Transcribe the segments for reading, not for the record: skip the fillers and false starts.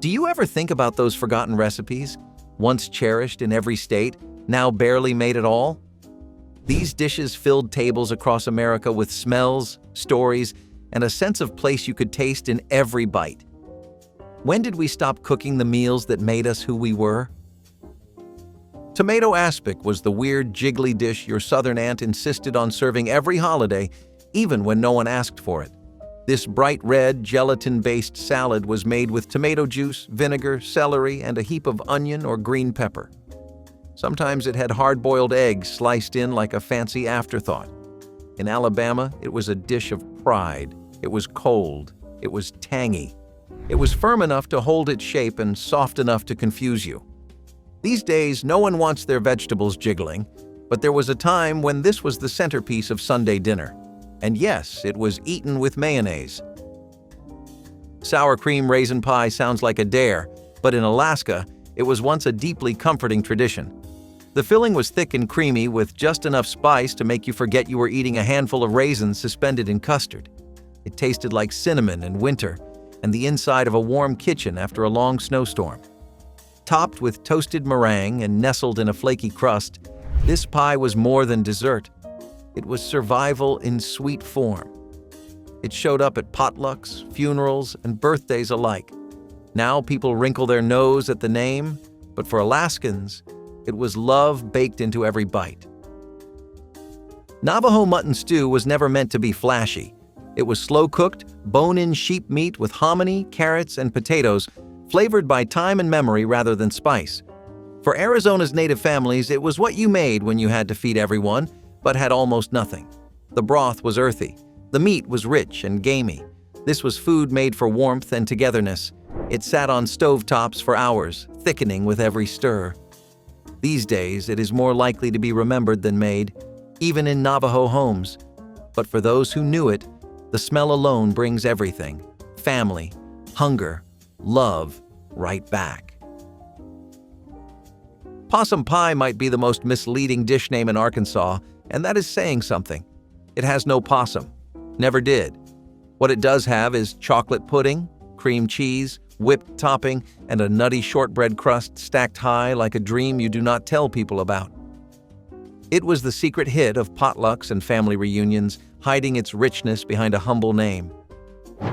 Do you ever think about those forgotten recipes, once cherished in every state, now barely made at all? These dishes filled tables across America with smells, stories, and a sense of place you could taste in every bite. When did we stop cooking the meals that made us who we were? Tomato aspic was the weird, jiggly dish your southern aunt insisted on serving every holiday, even when no one asked for it. This bright red, gelatin-based salad was made with tomato juice, vinegar, celery, and a heap of onion or green pepper. Sometimes it had hard-boiled eggs sliced in like a fancy afterthought. In Alabama, it was a dish of pride. It was cold. It was tangy. It was firm enough to hold its shape and soft enough to confuse you. These days, no one wants their vegetables jiggling, but there was a time when this was the centerpiece of Sunday dinner. And yes, it was eaten with mayonnaise. Sour cream raisin pie sounds like a dare, but in Alaska, it was once a deeply comforting tradition. The filling was thick and creamy with just enough spice to make you forget you were eating a handful of raisins suspended in custard. It tasted like cinnamon in winter and the inside of a warm kitchen after a long snowstorm. Topped with toasted meringue and nestled in a flaky crust, this pie was more than dessert. It was survival in sweet form. It showed up at potlucks, funerals, and birthdays alike. Now people wrinkle their nose at the name, but for Alaskans, it was love baked into every bite. Navajo mutton stew was never meant to be flashy. It was slow-cooked, bone-in sheep meat with hominy, carrots, and potatoes, flavored by time and memory rather than spice. For Arizona's native families, it was what you made when you had to feed everyone, but had almost nothing. The broth was earthy. The meat was rich and gamey. This was food made for warmth and togetherness. It sat on stovetops for hours, thickening with every stir. These days, it is more likely to be remembered than made, even in Navajo homes. But for those who knew it, the smell alone brings everything: family, hunger, love, right back. Possum pie might be the most misleading dish name in Arkansas, and that is saying something. It has no possum. Never did. What it does have is chocolate pudding, cream cheese, whipped topping, and a nutty shortbread crust stacked high like a dream you do not tell people about. It was the secret hit of potlucks and family reunions, hiding its richness behind a humble name.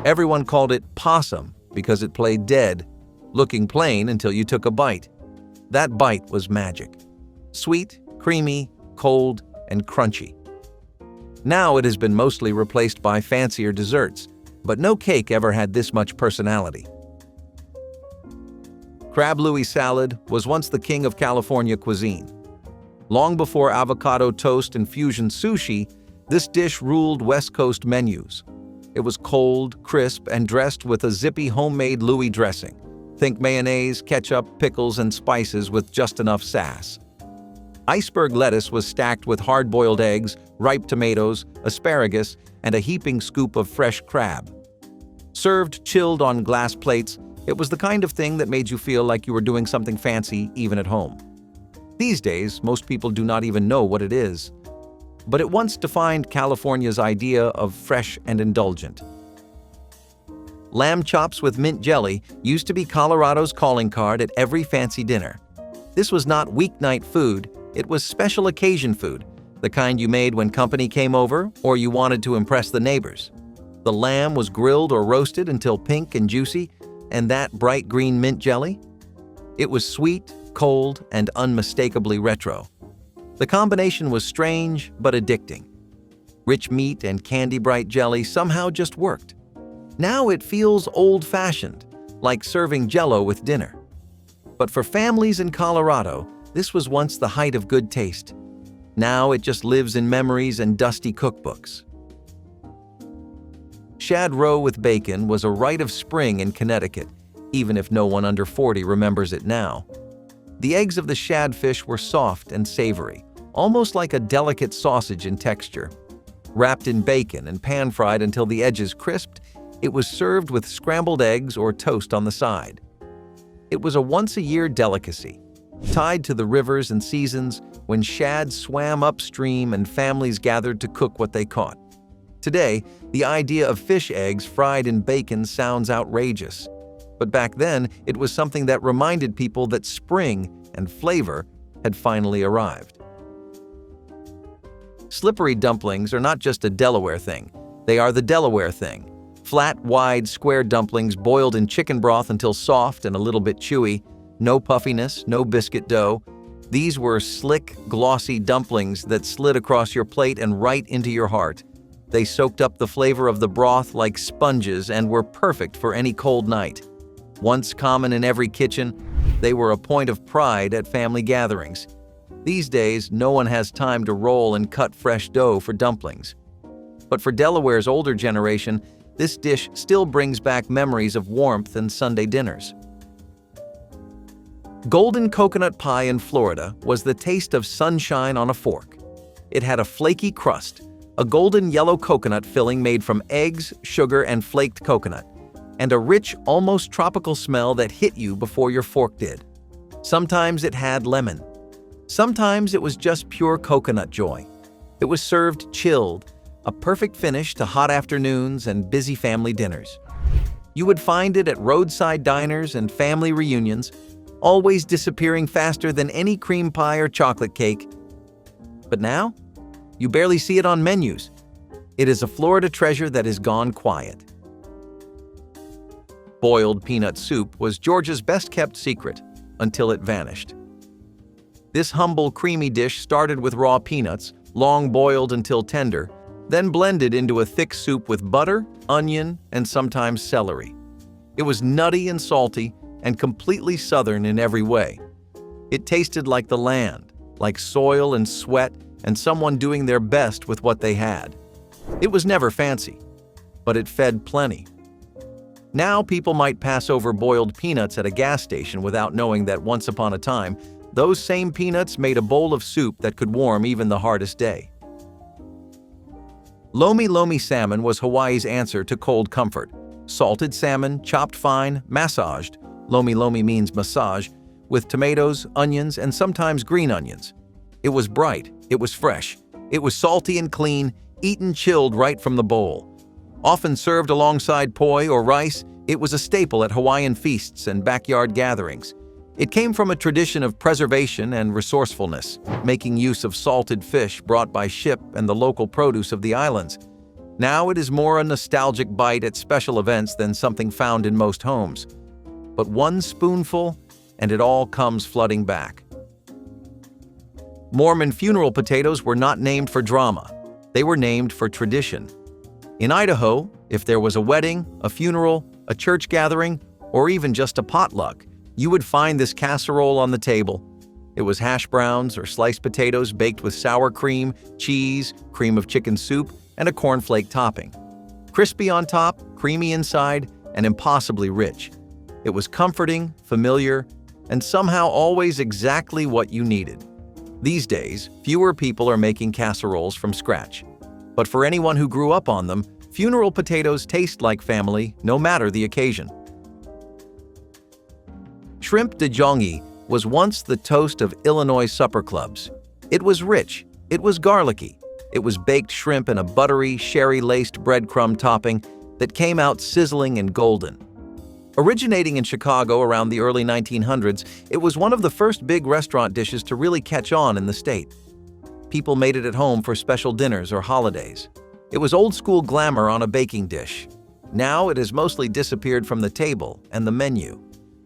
Everyone called it possum because it played dead, looking plain until you took a bite. That bite was magic. Sweet, creamy, cold, and crunchy. Now it has been mostly replaced by fancier desserts, but no cake ever had this much personality. Crab Louis salad was once the king of California cuisine. Long before avocado toast and fusion sushi, this dish ruled West Coast menus. It was cold, crisp, and dressed with a zippy homemade Louis dressing. Think mayonnaise, ketchup, pickles, and spices with just enough sass. Iceberg lettuce was stacked with hard-boiled eggs, ripe tomatoes, asparagus, and a heaping scoop of fresh crab. Served chilled on glass plates, it was the kind of thing that made you feel like you were doing something fancy even at home. These days, most people do not even know what it is. But it once defined California's idea of fresh and indulgent. Lamb chops with mint jelly used to be Colorado's calling card at every fancy dinner. This was not weeknight food, it was special occasion food, the kind you made when company came over or you wanted to impress the neighbors. The lamb was grilled or roasted until pink and juicy, and that bright green mint jelly? It was sweet, cold, and unmistakably retro. The combination was strange but addicting. Rich meat and candy-bright jelly somehow just worked. Now it feels old-fashioned, like serving Jell-O with dinner. But for families in Colorado, this was once the height of good taste. Now it just lives in memories and dusty cookbooks. Shad roe with bacon was a rite of spring in Connecticut, even if no one under 40 remembers it now. The eggs of the shadfish were soft and savory, almost like a delicate sausage in texture. Wrapped in bacon and pan-fried until the edges crisped, it was served with scrambled eggs or toast on the side. It was a once-a-year delicacy, tied to the rivers and seasons when shad swam upstream and families gathered to cook what they caught. Today, the idea of fish eggs fried in bacon sounds outrageous. But back then, it was something that reminded people that spring and flavor had finally arrived. Slippery dumplings are not just a Delaware thing. They are the Delaware thing. Flat, wide, square dumplings boiled in chicken broth until soft and a little bit chewy. No puffiness, no biscuit dough. These were slick, glossy dumplings that slid across your plate and right into your heart. They soaked up the flavor of the broth like sponges and were perfect for any cold night. Once common in every kitchen, they were a point of pride at family gatherings. These days, no one has time to roll and cut fresh dough for dumplings. But for Delaware's older generation, this dish still brings back memories of warmth and Sunday dinners. Golden coconut pie in Florida was the taste of sunshine on a fork. It had a flaky crust, a golden yellow coconut filling made from eggs, sugar, and flaked coconut, and a rich, almost tropical smell that hit you before your fork did. Sometimes it had lemon. Sometimes it was just pure coconut joy. It was served chilled, a perfect finish to hot afternoons and busy family dinners. You would find it at roadside diners and family reunions, always disappearing faster than any cream pie or chocolate cake. But now, you barely see it on menus. It is a Florida treasure that has gone quiet. Boiled peanut soup was Georgia's best-kept secret until it vanished. This humble, creamy dish started with raw peanuts, long boiled until tender, then blended into a thick soup with butter, onion, and sometimes celery. It was nutty and salty and completely Southern in every way. It tasted like the land, like soil and sweat and someone doing their best with what they had. It was never fancy, but it fed plenty. Now people might pass over boiled peanuts at a gas station without knowing that once upon a time, those same peanuts made a bowl of soup that could warm even the hardest day. Lomi lomi salmon was Hawaii's answer to cold comfort. Salted salmon, chopped fine, massaged — lomi lomi means massage — with tomatoes, onions, and sometimes green onions. It was bright, it was fresh, it was salty and clean, eaten chilled right from the bowl. Often served alongside poi or rice, it was a staple at Hawaiian feasts and backyard gatherings. It came from a tradition of preservation and resourcefulness, making use of salted fish brought by ship and the local produce of the islands. Now it is more a nostalgic bite at special events than something found in most homes. But one spoonful, and it all comes flooding back. Mormon funeral potatoes were not named for drama. They were named for tradition. In Idaho, if there was a wedding, a funeral, a church gathering, or even just a potluck, you would find this casserole on the table. It was hash browns or sliced potatoes baked with sour cream, cheese, cream of chicken soup, and a cornflake topping. Crispy on top, creamy inside, and impossibly rich. It was comforting, familiar, and somehow always exactly what you needed. These days, fewer people are making casseroles from scratch. But for anyone who grew up on them, funeral potatoes taste like family, no matter the occasion. Shrimp de jongi was once the toast of Illinois supper clubs. It was rich, it was garlicky, it was baked shrimp in a buttery, sherry-laced breadcrumb topping that came out sizzling and golden. Originating in Chicago around the early 1900s, it was one of the first big restaurant dishes to really catch on in the state. People made it at home for special dinners or holidays. It was old-school glamour on a baking dish. Now it has mostly disappeared from the table and the menu.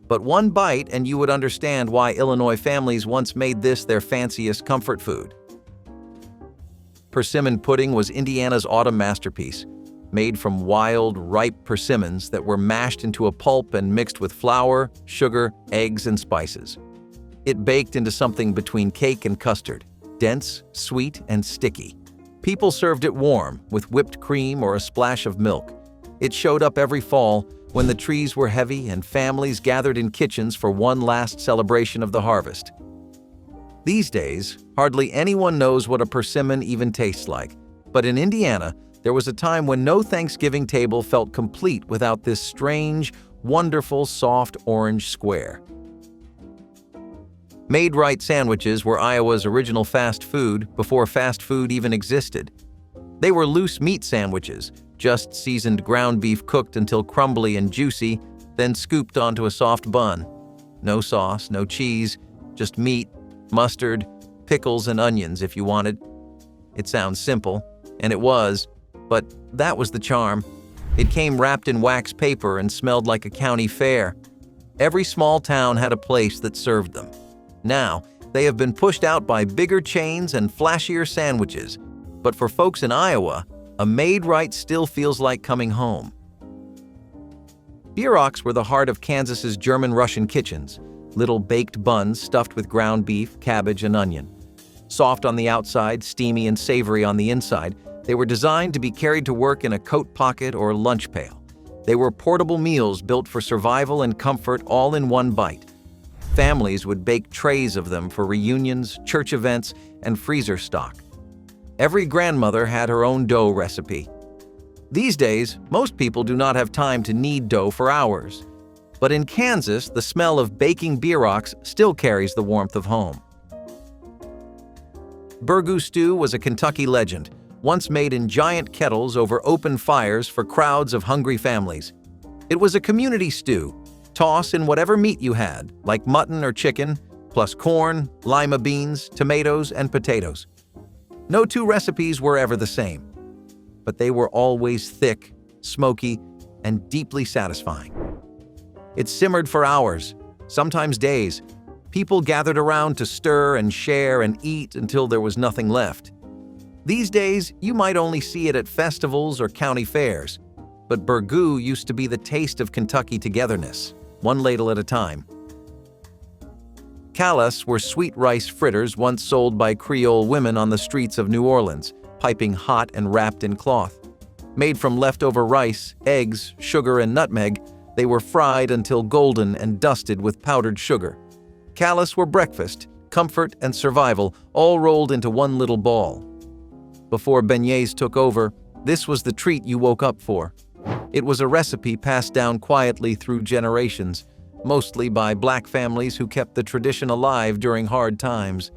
But one bite and you would understand why Illinois families once made this their fanciest comfort food. Persimmon pudding was Indiana's autumn masterpiece, made from wild, ripe persimmons that were mashed into a pulp and mixed with flour, sugar, eggs, and spices. It baked into something between cake and custard, dense, sweet, and sticky. People served it warm, with whipped cream or a splash of milk. It showed up every fall when the trees were heavy and families gathered in kitchens for one last celebration of the harvest. These days, hardly anyone knows what a persimmon even tastes like, but in Indiana, there was a time when no Thanksgiving table felt complete without this strange, wonderful, soft orange square. Made-right sandwiches were Iowa's original fast food before fast food even existed. They were loose meat sandwiches, just seasoned ground beef cooked until crumbly and juicy, then scooped onto a soft bun. No sauce, no cheese, just meat, mustard, pickles, and onions if you wanted. It sounds simple, and it was, but that was the charm. It came wrapped in wax paper and smelled like a county fair. Every small town had a place that served them. Now, they have been pushed out by bigger chains and flashier sandwiches, but for folks in Iowa, a Maid-Rite still feels like coming home. Bieroks were the heart of Kansas's German-Russian kitchens, little baked buns stuffed with ground beef, cabbage, and onion. Soft on the outside, steamy and savory on the inside, they were designed to be carried to work in a coat pocket or lunch pail. They were portable meals built for survival and comfort all in one bite. Families would bake trays of them for reunions, church events, and freezer stock. Every grandmother had her own dough recipe. These days, most people do not have time to knead dough for hours. But in Kansas, the smell of baking bieroks still carries the warmth of home. Burgoo stew was a Kentucky legend, once made in giant kettles over open fires for crowds of hungry families. It was a community stew. Toss in whatever meat you had, like mutton or chicken, plus corn, lima beans, tomatoes, and potatoes. No two recipes were ever the same, but they were always thick, smoky, and deeply satisfying. It simmered for hours, sometimes days. People gathered around to stir and share and eat until there was nothing left. These days, you might only see it at festivals or county fairs, but burgoo used to be the taste of Kentucky togetherness, one ladle at a time. Challis were sweet rice fritters once sold by Creole women on the streets of New Orleans, piping hot and wrapped in cloth. Made from leftover rice, eggs, sugar, and nutmeg, they were fried until golden and dusted with powdered sugar. Challis were breakfast, comfort, and survival, all rolled into one little ball. Before beignets took over, this was the treat you woke up for. It was a recipe passed down quietly through generations, mostly by Black families who kept the tradition alive during hard times.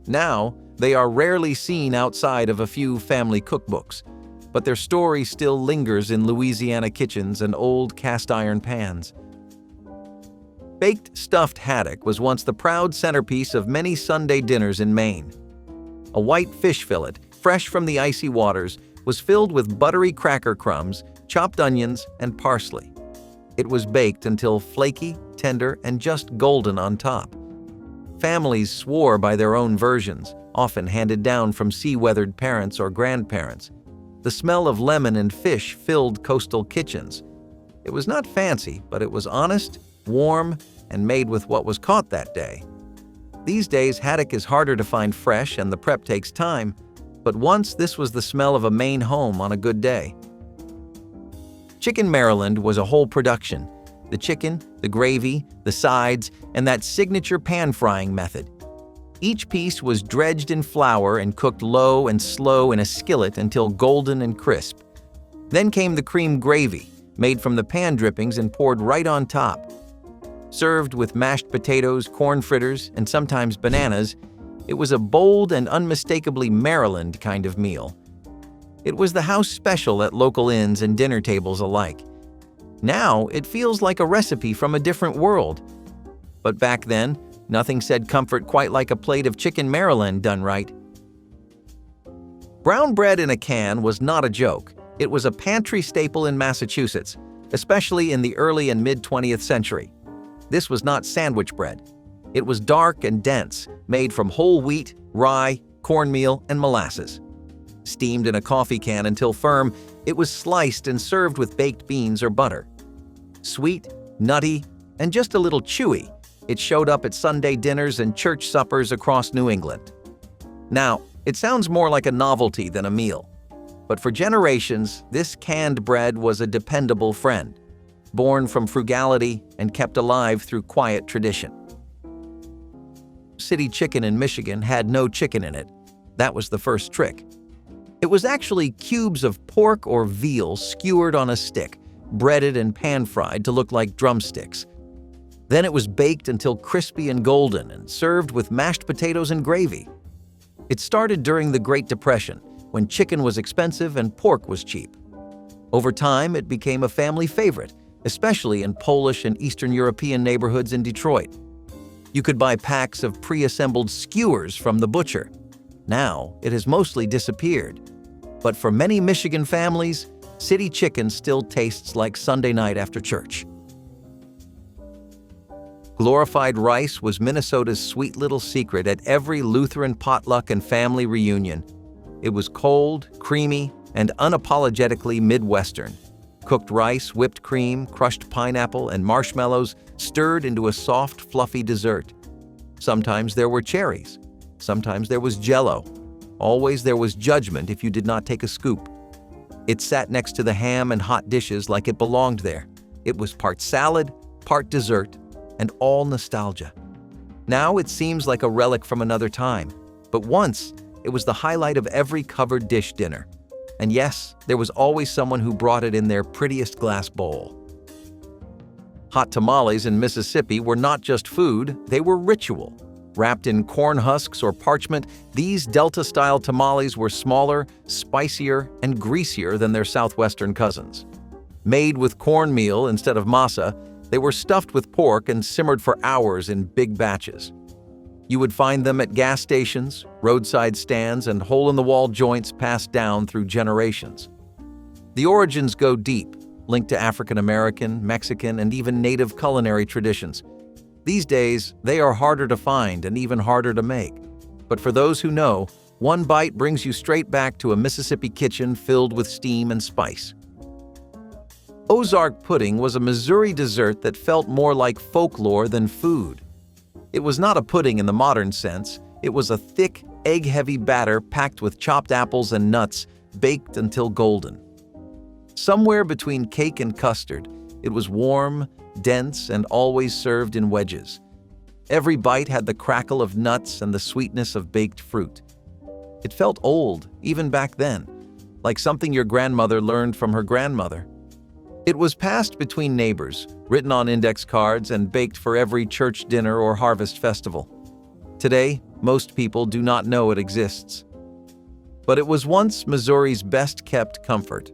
Now, they are rarely seen outside of a few family cookbooks, but their story still lingers in Louisiana kitchens and old cast-iron pans. Baked stuffed haddock was once the proud centerpiece of many Sunday dinners in Maine. A white fish fillet, fresh from the icy waters, was filled with buttery cracker crumbs, chopped onions, and parsley. It was baked until flaky, tender, and just golden on top. Families swore by their own versions, often handed down from sea-weathered parents or grandparents. The smell of lemon and fish filled coastal kitchens. It was not fancy, but it was honest, warm, and made with what was caught that day. These days, haddock is harder to find fresh and the prep takes time, but once this was the smell of a Maine home on a good day. Chicken Maryland was a whole production. The chicken, the gravy, the sides, and that signature pan-frying method. Each piece was dredged in flour and cooked low and slow in a skillet until golden and crisp. Then came the cream gravy, made from the pan drippings and poured right on top. Served with mashed potatoes, corn fritters, and sometimes bananas, it was a bold and unmistakably Maryland kind of meal. It was the house special at local inns and dinner tables alike. Now, it feels like a recipe from a different world. But back then, nothing said comfort quite like a plate of chicken Maryland done right. Brown bread in a can was not a joke. It was a pantry staple in Massachusetts, especially in the early and mid-20th century. This was not sandwich bread. It was dark and dense, made from whole wheat, rye, cornmeal, and molasses. Steamed in a coffee can until firm, it was sliced and served with baked beans or butter. Sweet, nutty, and just a little chewy, it showed up at Sunday dinners and church suppers across New England. Now, it sounds more like a novelty than a meal. But for generations, this canned bread was a dependable friend, born from frugality and kept alive through quiet tradition. City Chicken in Michigan had no chicken in it. That was the first trick. It was actually cubes of pork or veal skewered on a stick, breaded and pan-fried to look like drumsticks. Then it was baked until crispy and golden and served with mashed potatoes and gravy. It started during the Great Depression, when chicken was expensive and pork was cheap. Over time, it became a family favorite, especially in Polish and Eastern European neighborhoods in Detroit. You could buy packs of pre-assembled skewers from the butcher. Now, it has mostly disappeared. But for many Michigan families, city chicken still tastes like Sunday night after church. Glorified rice was Minnesota's sweet little secret at every Lutheran potluck and family reunion. It was cold, creamy, and unapologetically Midwestern. Cooked rice, whipped cream, crushed pineapple, and marshmallows stirred into a soft, fluffy dessert. Sometimes there were cherries. Sometimes there was Jell-O. Always there was judgment if you did not take a scoop. It sat next to the ham and hot dishes like it belonged there. It was part salad, part dessert, and all nostalgia. Now it seems like a relic from another time, but once it was the highlight of every covered dish dinner. And yes, there was always someone who brought it in their prettiest glass bowl. Hot tamales in Mississippi were not just food, they were ritual. Wrapped in corn husks or parchment, these Delta-style tamales were smaller, spicier, and greasier than their southwestern cousins. Made with cornmeal instead of masa, they were stuffed with pork and simmered for hours in big batches. You would find them at gas stations, roadside stands, and hole-in-the-wall joints passed down through generations. The origins go deep, linked to African American, Mexican, and even Native culinary traditions. These days, they are harder to find and even harder to make. But for those who know, one bite brings you straight back to a Mississippi kitchen filled with steam and spice. Ozark pudding was a Missouri dessert that felt more like folklore than food. It was not a pudding in the modern sense. It was a thick, egg-heavy batter packed with chopped apples and nuts, baked until golden. Somewhere between cake and custard, it was warm, dense, and always served in wedges. Every bite had the crackle of nuts and the sweetness of baked fruit. It felt old, even back then, like something your grandmother learned from her grandmother. It was passed between neighbors, written on index cards and baked for every church dinner or harvest festival. Today, most people do not know it exists. But it was once Missouri's best-kept comfort.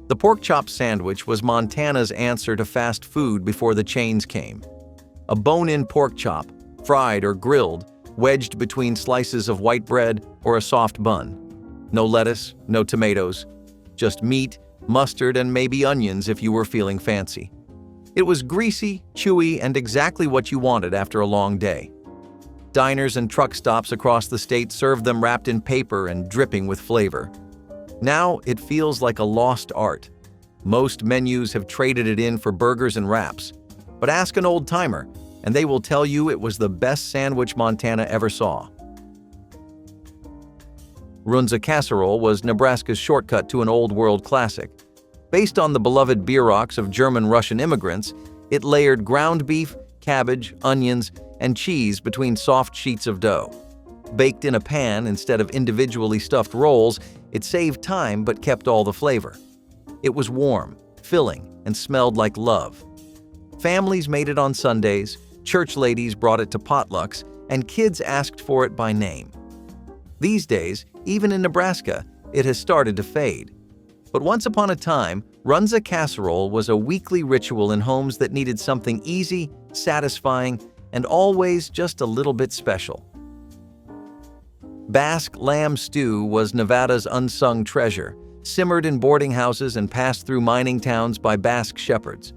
The pork chop sandwich was Montana's answer to fast food before the chains came. A bone-in pork chop, fried or grilled, wedged between slices of white bread or a soft bun. No lettuce, no tomatoes, just meat, mustard, and maybe onions if you were feeling fancy. It was greasy, chewy, and exactly what you wanted after a long day. Diners and truck stops across the state served them wrapped in paper and dripping with flavor. Now it feels like a lost art. Most menus have traded it in for burgers and wraps. But ask an old-timer, and they will tell you it was the best sandwich Montana ever saw. Runza casserole was Nebraska's shortcut to an old-world classic. Based on the beloved bieroks of German-Russian immigrants, it layered ground beef, cabbage, onions, and cheese between soft sheets of dough. Baked in a pan instead of individually stuffed rolls, it saved time but kept all the flavor. It was warm, filling, and smelled like love. Families made it on Sundays, church ladies brought it to potlucks, and kids asked for it by name. These days, even in Nebraska, it has started to fade. But once upon a time, Runza casserole was a weekly ritual in homes that needed something easy, satisfying, and always just a little bit special. Basque lamb stew was Nevada's unsung treasure, simmered in boarding houses and passed through mining towns by Basque shepherds.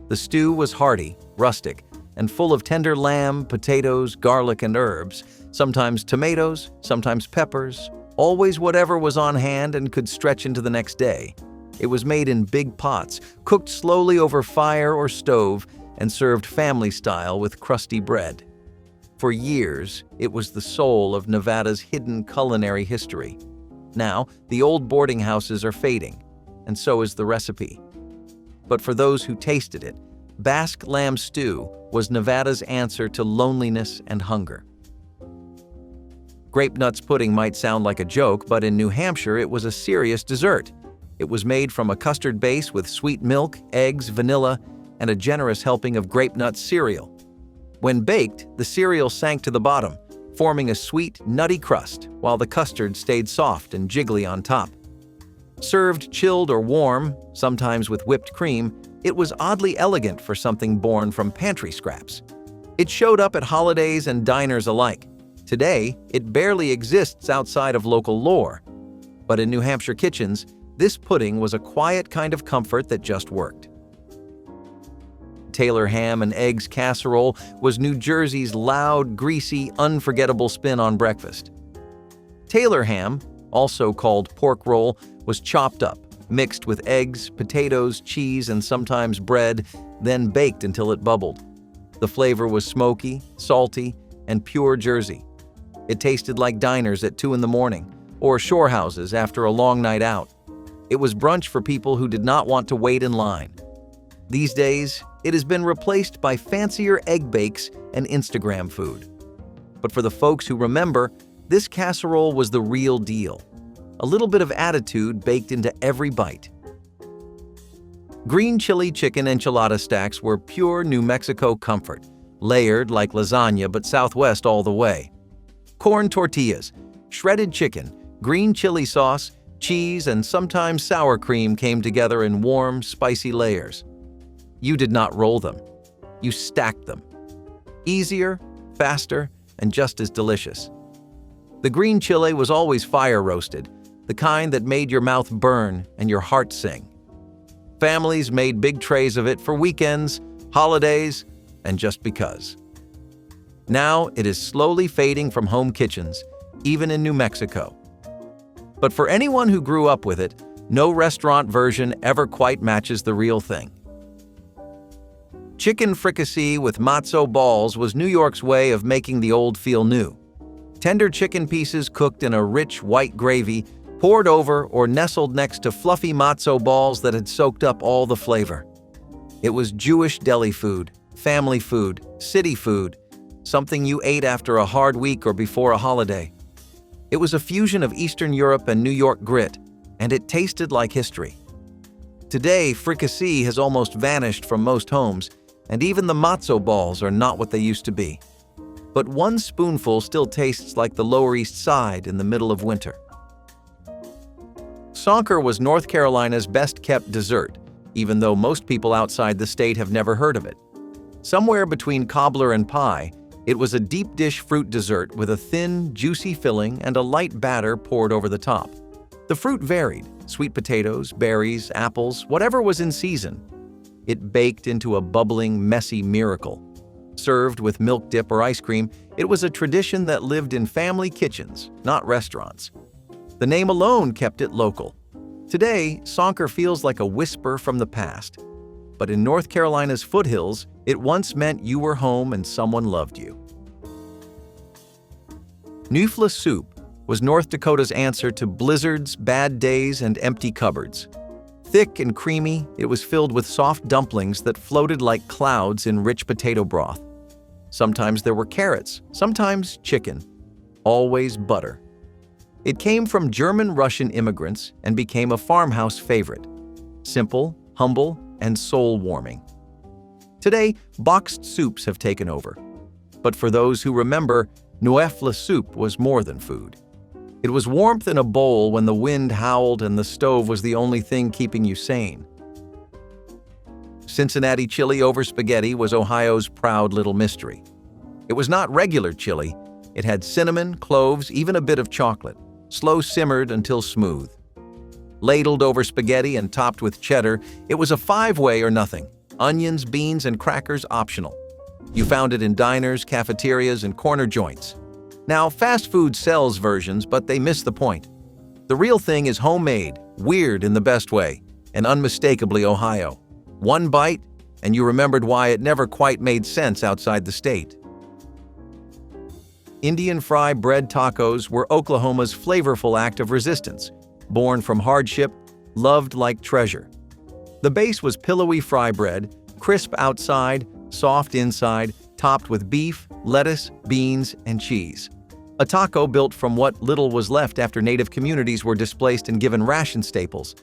The stew was hearty, rustic, and full of tender lamb, potatoes, garlic, and herbs, sometimes tomatoes, sometimes peppers, always whatever was on hand and could stretch into the next day. It was made in big pots, cooked slowly over fire or stove, and served family-style with crusty bread. For years, it was the soul of Nevada's hidden culinary history. Now, the old boarding houses are fading, and so is the recipe. But for those who tasted it, Basque lamb stew was Nevada's answer to loneliness and hunger. Grape nuts pudding might sound like a joke, but in New Hampshire it was a serious dessert. It was made from a custard base with sweet milk, eggs, vanilla, and a generous helping of grape nut cereal. When baked, the cereal sank to the bottom, forming a sweet, nutty crust, while the custard stayed soft and jiggly on top. Served chilled or warm, sometimes with whipped cream, it was oddly elegant for something born from pantry scraps. It showed up at holidays and diners alike. Today, it barely exists outside of local lore. But in New Hampshire kitchens, this pudding was a quiet kind of comfort that just worked. Taylor ham and eggs casserole was New Jersey's loud, greasy, unforgettable spin on breakfast. Taylor ham, also called pork roll, was chopped up, mixed with eggs, potatoes, cheese, and sometimes bread, then baked until it bubbled. The flavor was smoky, salty, and pure Jersey. It tasted like diners at 2 in the morning, or shore houses after a long night out. It was brunch for people who did not want to wait in line. These days, it has been replaced by fancier egg bakes and Instagram food. But for the folks who remember, this casserole was the real deal. A little bit of attitude baked into every bite. Green chili chicken enchilada stacks were pure New Mexico comfort, layered like lasagna but Southwest all the way. Corn tortillas, shredded chicken, green chili sauce, cheese, and sometimes sour cream came together in warm, spicy layers. You did not roll them. You stacked them. Easier, faster, and just as delicious. The green chili was always fire roasted, the kind that made your mouth burn and your heart sing. Families made big trays of it for weekends, holidays, and just because. Now it is slowly fading from home kitchens, even in New Mexico. But for anyone who grew up with it, no restaurant version ever quite matches the real thing. Chicken fricassee with matzo balls was New York's way of making the old feel new. Tender chicken pieces cooked in a rich white gravy, poured over or nestled next to fluffy matzo balls that had soaked up all the flavor. It was Jewish deli food, family food, city food, something you ate after a hard week or before a holiday. It was a fusion of Eastern Europe and New York grit, and it tasted like history. Today, fricassee has almost vanished from most homes, and even the matzo balls are not what they used to be. But one spoonful still tastes like the Lower East Side in the middle of winter. Sonker was North Carolina's best-kept dessert, even though most people outside the state have never heard of it. Somewhere between cobbler and pie, it was a deep-dish fruit dessert with a thin, juicy filling and a light batter poured over the top. The fruit varied: sweet potatoes, berries, apples, whatever was in season. It baked into a bubbling, messy miracle. Served with milk dip or ice cream, it was a tradition that lived in family kitchens, not restaurants. The name alone kept it local. Today, Sonker feels like a whisper from the past. But in North Carolina's foothills, it once meant you were home and someone loved you. Nufla soup was North Dakota's answer to blizzards, bad days, and empty cupboards. Thick and creamy, it was filled with soft dumplings that floated like clouds in rich potato broth. Sometimes there were carrots, sometimes chicken, always butter. It came from German-Russian immigrants and became a farmhouse favorite. Simple, humble, and soul-warming. Today, boxed soups have taken over. But for those who remember, Nufla soup was more than food. It was warmth in a bowl when the wind howled and the stove was the only thing keeping you sane. Cincinnati chili over spaghetti was Ohio's proud little mystery. It was not regular chili. It had cinnamon, cloves, even a bit of chocolate, slow simmered until smooth. Ladled over spaghetti and topped with cheddar, it was a 5-way or nothing. Onions, beans, and crackers optional. You found it in diners, cafeterias, and corner joints. Now, fast food sells versions, but they miss the point. The real thing is homemade, weird in the best way, and unmistakably Ohio. One bite, and you remembered why it never quite made sense outside the state. Indian fry bread tacos were Oklahoma's flavorful act of resistance, born from hardship, loved like treasure. The base was pillowy fry bread, crisp outside, soft inside, topped with beef, lettuce, beans, and cheese. A taco built from what little was left after native communities were displaced and given ration staples.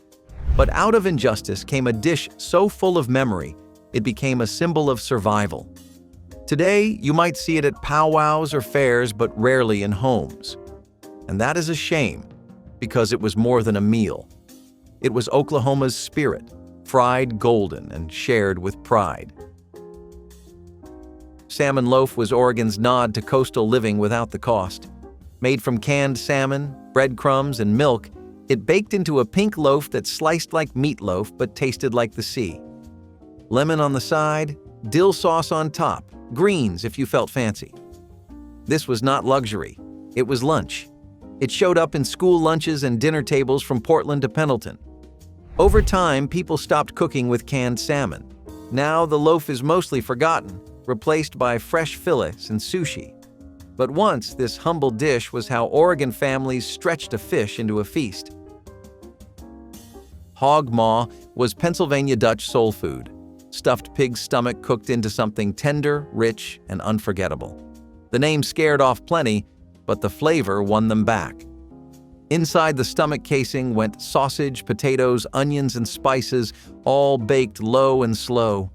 But out of injustice came a dish so full of memory, it became a symbol of survival. Today, you might see it at powwows or fairs, but rarely in homes. And that is a shame, because it was more than a meal. It was Oklahoma's spirit, fried golden and shared with pride. Salmon loaf was Oregon's nod to coastal living without the cost. Made from canned salmon, breadcrumbs, and milk, it baked into a pink loaf that sliced like meatloaf but tasted like the sea. Lemon on the side, dill sauce on top, greens if you felt fancy. This was not luxury, it was lunch. It showed up in school lunches and dinner tables from Portland to Pendleton. Over time, people stopped cooking with canned salmon. Now the loaf is mostly forgotten, replaced by fresh fillets and sushi. But once, this humble dish was how Oregon families stretched a fish into a feast. Hog maw was Pennsylvania Dutch soul food, stuffed pig's stomach cooked into something tender, rich, and unforgettable. The name scared off plenty, but the flavor won them back. Inside the stomach casing went sausage, potatoes, onions, and spices, all baked low and slow.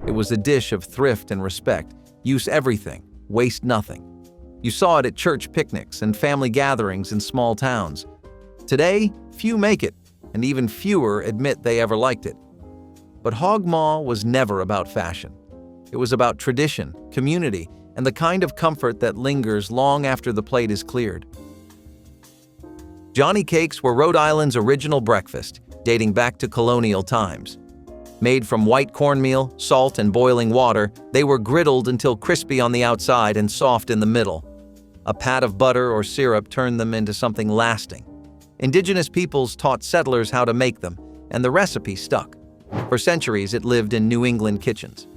It was a dish of thrift and respect. Use everything, waste nothing. You saw it at church picnics and family gatherings in small towns. Today, few make it, and even fewer admit they ever liked it. But hog maw was never about fashion. It was about tradition, community, and the kind of comfort that lingers long after the plate is cleared. Johnny cakes were Rhode Island's original breakfast, dating back to colonial times. Made from white cornmeal, salt, and boiling water, they were griddled until crispy on the outside and soft in the middle. A pat of butter or syrup turned them into something lasting. Indigenous peoples taught settlers how to make them, and the recipe stuck. For centuries, it lived in New England kitchens.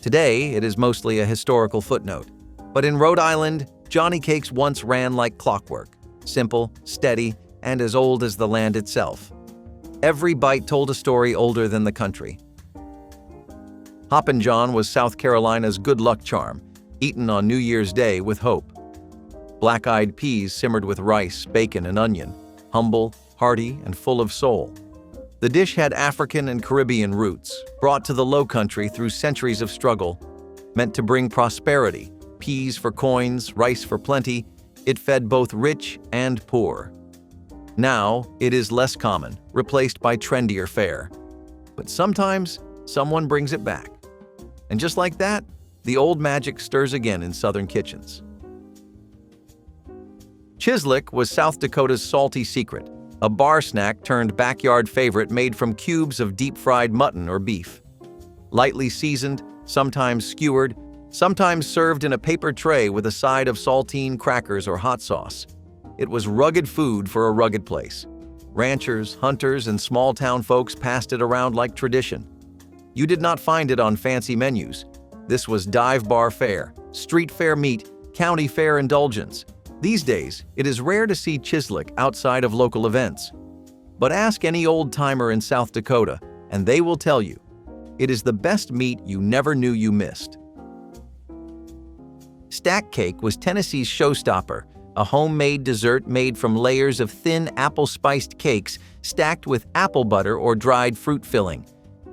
Today, it is mostly a historical footnote. But in Rhode Island, Johnny cakes once ran like clockwork, simple, steady, and as old as the land itself. Every bite told a story older than the country. Hoppin' John was South Carolina's good luck charm, eaten on New Year's Day with hope. Black-eyed peas simmered with rice, bacon, and onion, humble, hearty, and full of soul. The dish had African and Caribbean roots, brought to the Lowcountry through centuries of struggle. Meant to bring prosperity, peas for coins, rice for plenty, it fed both rich and poor. Now, it is less common, replaced by trendier fare. But sometimes, someone brings it back. And just like that, the old magic stirs again in Southern kitchens. Chislic was South Dakota's salty secret, a bar snack turned backyard favorite made from cubes of deep-fried mutton or beef. Lightly seasoned, sometimes skewered, sometimes served in a paper tray with a side of saltine crackers or hot sauce. It was rugged food for a rugged place. Ranchers, hunters, and small-town folks passed it around like tradition. You did not find it on fancy menus. This was dive bar fare, street fair meat, county fair indulgence. These days, it is rare to see Chislic outside of local events. But ask any old-timer in South Dakota, and they will tell you, it is the best meat you never knew you missed. Stack cake was Tennessee's showstopper, a homemade dessert made from layers of thin apple-spiced cakes stacked with apple butter or dried fruit filling.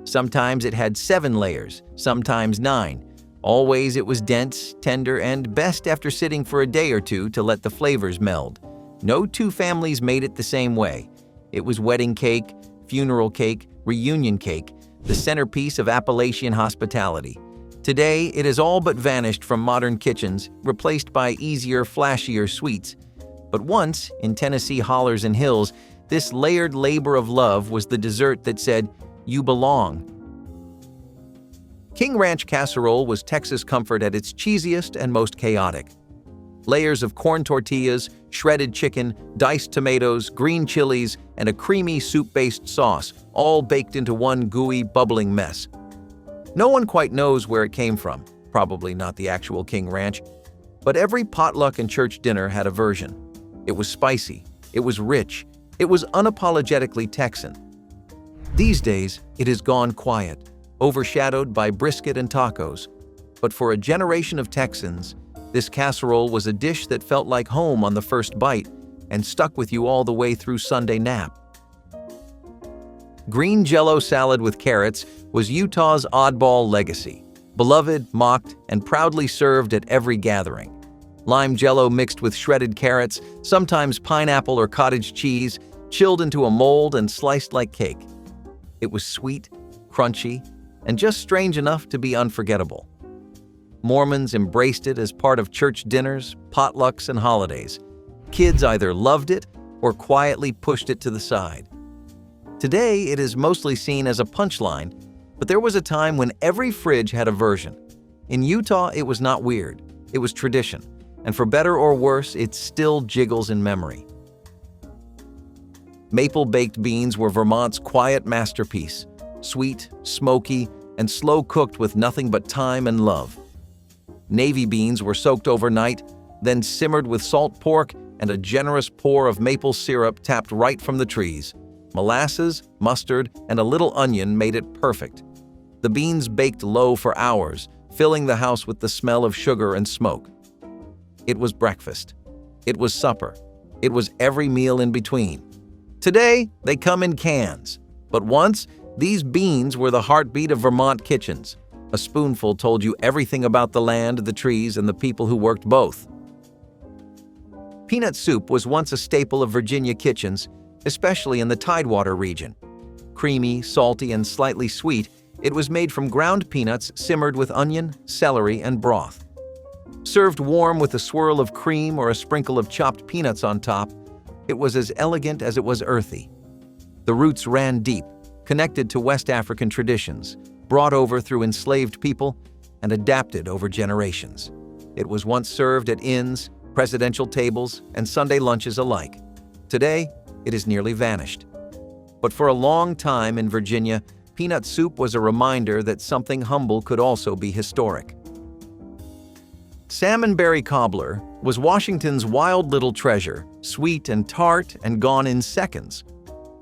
Sometimes it had 7 layers, sometimes 9. Always it was dense, tender, and best after sitting for a day or two to let the flavors meld. No two families made it the same way. It was wedding cake, funeral cake, reunion cake, the centerpiece of Appalachian hospitality. Today, it has all but vanished from modern kitchens, replaced by easier, flashier sweets. But once, in Tennessee hollers and hills, this layered labor of love was the dessert that said, "You belong." King Ranch casserole was Texas comfort at its cheesiest and most chaotic. Layers of corn tortillas, shredded chicken, diced tomatoes, green chilies, and a creamy soup-based sauce, all baked into one gooey, bubbling mess. No one quite knows where it came from, probably not the actual King Ranch, but every potluck and church dinner had a version. It was spicy, it was rich, it was unapologetically Texan. These days, it has gone quiet, overshadowed by brisket and tacos. But for a generation of Texans, this casserole was a dish that felt like home on the first bite and stuck with you all the way through Sunday nap. Green Jell-O salad with carrots was Utah's oddball legacy, beloved, mocked, and proudly served at every gathering. Lime Jell-O mixed with shredded carrots, sometimes pineapple or cottage cheese, chilled into a mold and sliced like cake. It was sweet, crunchy, and just strange enough to be unforgettable. Mormons embraced it as part of church dinners, potlucks, and holidays. Kids either loved it or quietly pushed it to the side. Today, it is mostly seen as a punchline, but there was a time when every fridge had a version. In Utah, it was not weird. It was tradition, and for better or worse, it still jiggles in memory. Maple baked beans were Vermont's quiet masterpiece, sweet, smoky, and slow-cooked with nothing but time and love. Navy beans were soaked overnight, then simmered with salt pork and a generous pour of maple syrup tapped right from the trees. Molasses, mustard, and a little onion made it perfect. The beans baked low for hours, filling the house with the smell of sugar and smoke. It was breakfast. It was supper. It was every meal in between. Today, they come in cans. But once, these beans were the heartbeat of Vermont kitchens. A spoonful told you everything about the land, the trees, and the people who worked both. Peanut soup was once a staple of Virginia kitchens, especially in the Tidewater region. Creamy, salty, and slightly sweet, it was made from ground peanuts simmered with onion, celery, and broth. Served warm with a swirl of cream or a sprinkle of chopped peanuts on top, it was as elegant as it was earthy. The roots ran deep, connected to West African traditions, brought over through enslaved people, and adapted over generations. It was once served at inns, presidential tables, and Sunday lunches alike. Today, it has nearly vanished. But for a long time in Virginia, peanut soup was a reminder that something humble could also be historic. Salmonberry cobbler was Washington's wild little treasure, sweet and tart and gone in seconds.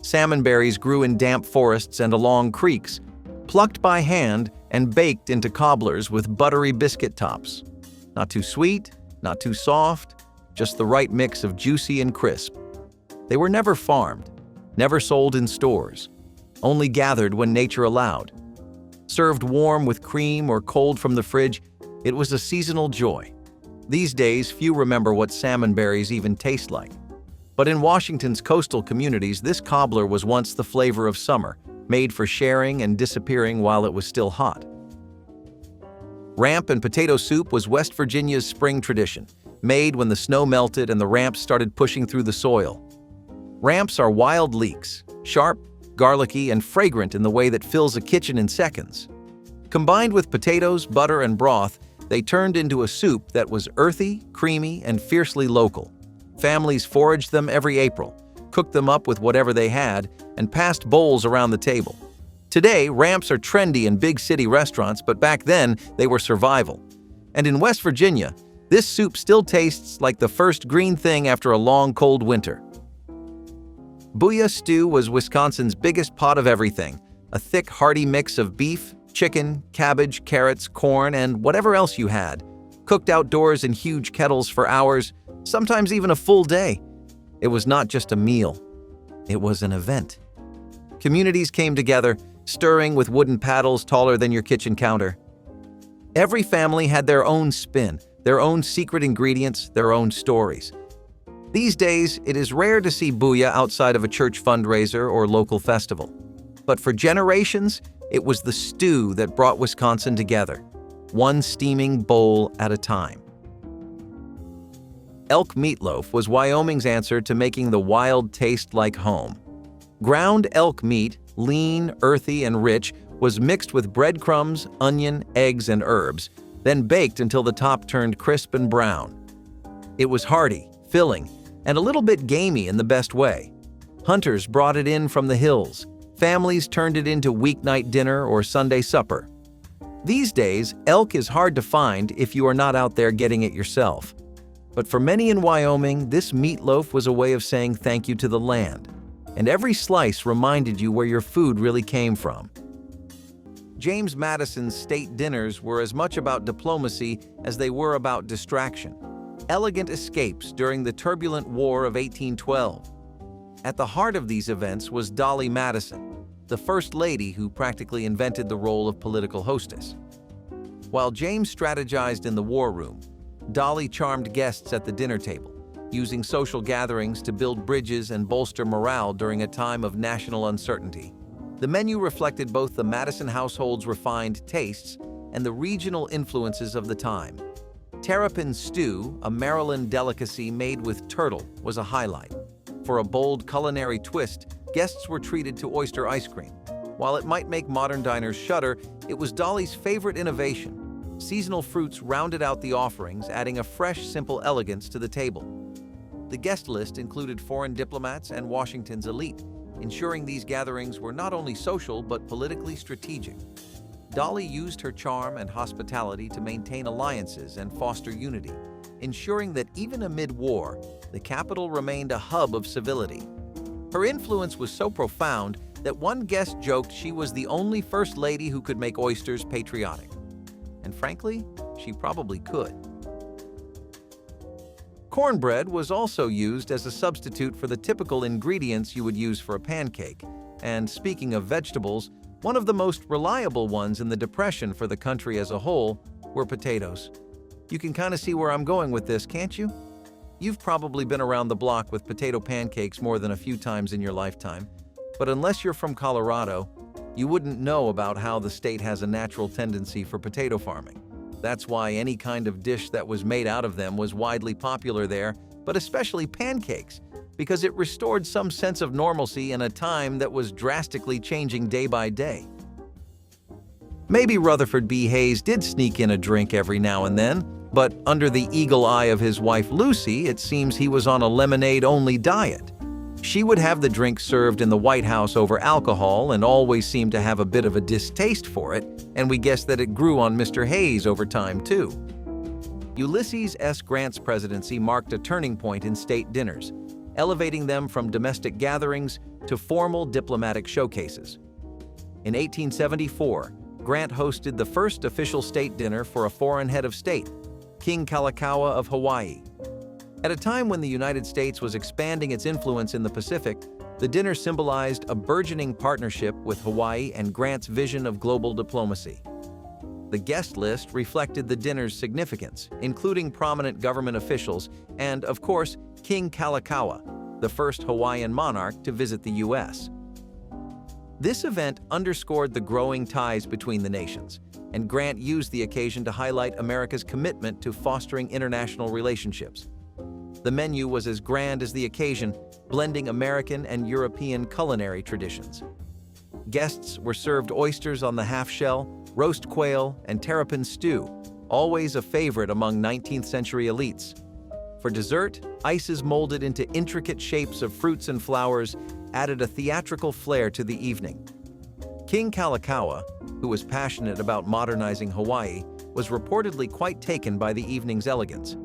Salmonberries grew in damp forests and along creeks, plucked by hand and baked into cobblers with buttery biscuit tops. Not too sweet, not too soft, just the right mix of juicy and crisp. They were never farmed, never sold in stores, only gathered when nature allowed. Served warm with cream or cold from the fridge, it was a seasonal joy. These days, few remember what salmonberries even taste like. But in Washington's coastal communities, this cobbler was once the flavor of summer, made for sharing and disappearing while it was still hot. Ramp and potato soup was West Virginia's spring tradition, made when the snow melted and the ramps started pushing through the soil. Ramps are wild leeks, sharp, garlicky, and fragrant in the way that fills a kitchen in seconds. Combined with potatoes, butter, and broth, they turned into a soup that was earthy, creamy, and fiercely local. Families foraged them every April, cooked them up with whatever they had, and passed bowls around the table. Today, ramps are trendy in big city restaurants, but back then, they were survival. And in West Virginia, this soup still tastes like the first green thing after a long, cold winter. Booyah stew was Wisconsin's biggest pot of everything, a thick, hearty mix of beef, chicken, cabbage, carrots, corn, and whatever else you had, cooked outdoors in huge kettles for hours, sometimes even a full day. It was not just a meal. It was an event. Communities came together, stirring with wooden paddles taller than your kitchen counter. Every family had their own spin, their own secret ingredients, their own stories. These days, it is rare to see booyah outside of a church fundraiser or local festival. But for generations, it was the stew that brought Wisconsin together, one steaming bowl at a time. Elk meatloaf was Wyoming's answer to making the wild taste like home. Ground elk meat, lean, earthy, and rich, was mixed with breadcrumbs, onion, eggs, and herbs, then baked until the top turned crisp and brown. It was hearty, filling, and a little bit gamey in the best way. Hunters brought it in from the hills. Families turned it into weeknight dinner or Sunday supper. These days, elk is hard to find if you are not out there getting it yourself. But for many in Wyoming, this meatloaf was a way of saying thank you to the land. And every slice reminded you where your food really came from. James Madison's state dinners were as much about diplomacy as they were about distraction. Elegant escapes during the turbulent War of 1812. At the heart of these events was Dolly Madison, the First Lady who practically invented the role of political hostess. While James strategized in the war room, Dolly charmed guests at the dinner table, using social gatherings to build bridges and bolster morale during a time of national uncertainty. The menu reflected both the Madison household's refined tastes and the regional influences of the time. Terrapin stew, a Maryland delicacy made with turtle, was a highlight. For a bold culinary twist, guests were treated to oyster ice cream. While it might make modern diners shudder, it was Dolly's favorite innovation. Seasonal fruits rounded out the offerings, adding a fresh, simple elegance to the table. The guest list included foreign diplomats and Washington's elite, ensuring these gatherings were not only social but politically strategic. Dolly used her charm and hospitality to maintain alliances and foster unity, ensuring that even amid war, the capital remained a hub of civility. Her influence was so profound that one guest joked she was the only first lady who could make oysters patriotic. And frankly, she probably could. Cornbread was also used as a substitute for the typical ingredients you would use for a pancake. And speaking of vegetables, one of the most reliable ones in the Depression for the country as a whole were potatoes. You can kind of see where I'm going with this, can't you? You've probably been around the block with potato pancakes more than a few times in your lifetime, but unless you're from Colorado, you wouldn't know about how the state has a natural tendency for potato farming. That's why any kind of dish that was made out of them was widely popular there, but especially pancakes, because it restored some sense of normalcy in a time that was drastically changing day by day. Maybe Rutherford B. Hayes did sneak in a drink every now and then, but under the eagle eye of his wife Lucy, it seems he was on a lemonade-only diet. She would have the drink served in the White House over alcohol and always seemed to have a bit of a distaste for it, and we guess that it grew on Mr. Hayes over time too. Ulysses S. Grant's presidency marked a turning point in state dinners, elevating them from domestic gatherings to formal diplomatic showcases. In 1874, Grant hosted the first official state dinner for a foreign head of state, King Kalakaua of Hawaii. At a time when the United States was expanding its influence in the Pacific, the dinner symbolized a burgeoning partnership with Hawaii and Grant's vision of global diplomacy. The guest list reflected the dinner's significance, including prominent government officials and, of course, King Kalakaua, the first Hawaiian monarch to visit the U.S. This event underscored the growing ties between the nations, and Grant used the occasion to highlight America's commitment to fostering international relationships. The menu was as grand as the occasion, blending American and European culinary traditions. Guests were served oysters on the half-shell, roast quail, and terrapin stew, always a favorite among 19th-century elites. For dessert, ices molded into intricate shapes of fruits and flowers added a theatrical flair to the evening. King Kalakaua, who was passionate about modernizing Hawaii, was reportedly quite taken by the evening's elegance.